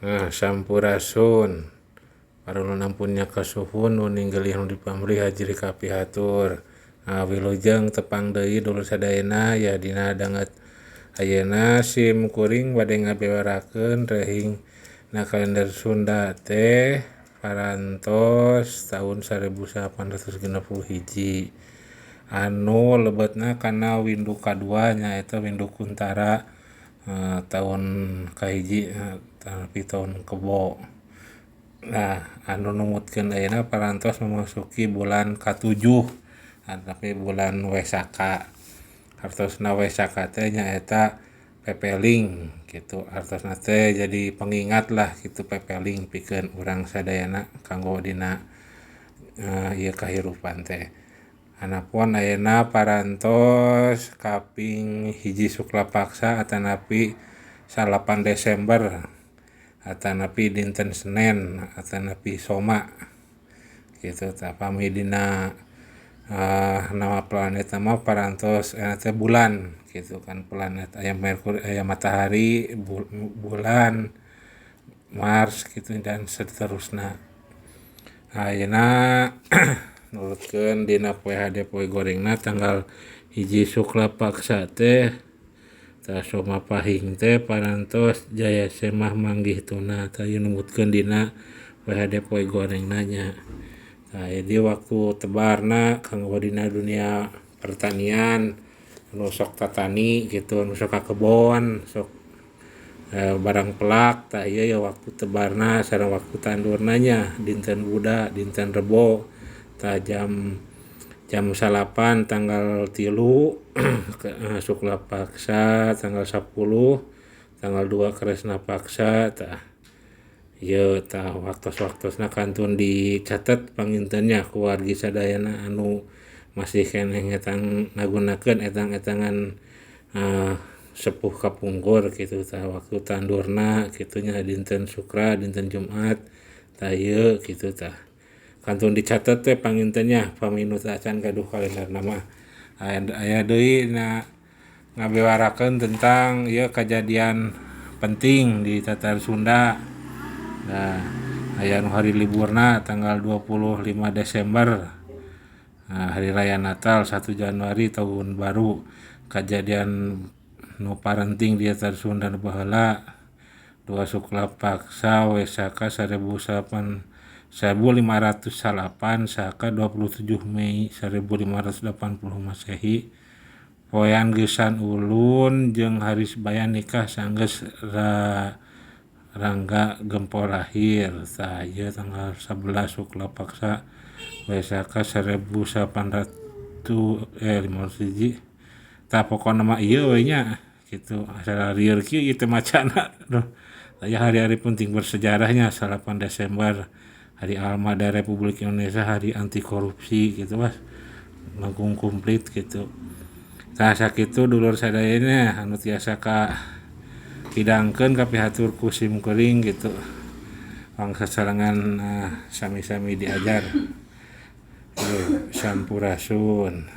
Sampurasun parulun ampunnya kasuhun nu ninggalih nu dipamrih hajri kapihatur. Wilujeng tepang deui dulur sadayana ya dina danget ayeuna sim kuring bade ngabewarakeun rehing na kalender Sunda teh parantos tahun 1861 anu lebetna kana windu kadua nyaeta windu kuntara tahun kahiji tapi tahun kebo. Nah, anu numutkeun ayeuna parantos memasuki bulan katujuh tapi bulan Wesaka. Hartosna Wesaka teh nyaeta pepeling gitu. Hartosna teh jadi pengingat lah gitu pepeling pikeun urang sadayana kanggo dina ieu kahirupan teh. Hanapun ayeuna parantos kaping hiji Suklapaksa atanapi 8 Desember atanapi dinten Senen atanapi Soma gitu pami dina nama planet nama parantos teh bulan gitu kan, planet aya Merkuri aya matahari bulan Mars gitu dan seterusna. Ayeuna nurutkeun dina poe hade poe gorengna tanggal hiji Suklapaksa teh ta Soma Pahing teh parantos Jaya Semah manggih tuna tah ieu numutkeun dina poe hade poe gorengna nya. Jadi waktu tebarna kanggo dina dunia pertanian anu sok tatani gitu anu sok kakebon sok barang pelak tah ieu ya waktu tebarna sareng waktu tandurna nya dinten Buda dinten Rebo tah jam 8 tanggal 3 Suklapaksa tanggal 10 tanggal 2 Kresna Paksa tah ieu tah waktos-waktosna kantun dicatet pangintennya ku wargi sadayana anu masih keneh ngetang ngagunakeun etang-etangan sepuh kapungkur gitu tah waktu tandurna kitu nya dinten Sukra dinten Jumat tah ieu kitu tah kantun dicatet teh pangintennya paminu teh acan gaduh kalenderna mah aya deui na ngabewarakeun tentang ieu kajadian penting di Tatar Sunda. Nah, aya nu hari liburna tanggal 25 Desember hari raya Natal 1 Januari tahun baru. Kajadian nu parenting di Tatar Sunda nu baheula 2 Suklapaksa Wesaka 1508 saka 27 Mei 1580 Masehi. Poean geusan ulun jeung hari sabaya nikah sanggeus Rangga Gempol lahir tah ieu tanggal 11 Suklapaksa Wesaka 501 tah pokona mah ieu we nya kitu asal lieur kieu ieu teh macana aya hari-hari penting bersejarahnya 8 Desember hari Armada Republik Indonesia hari anti korupsi gitu mas langkung komplit gitu. Tah sakitu dulur sadayana anu tiasa hidangkeun kapihatur ku sim kuring gitu bangsa sarangan sami-sami diajar. Sampurasun.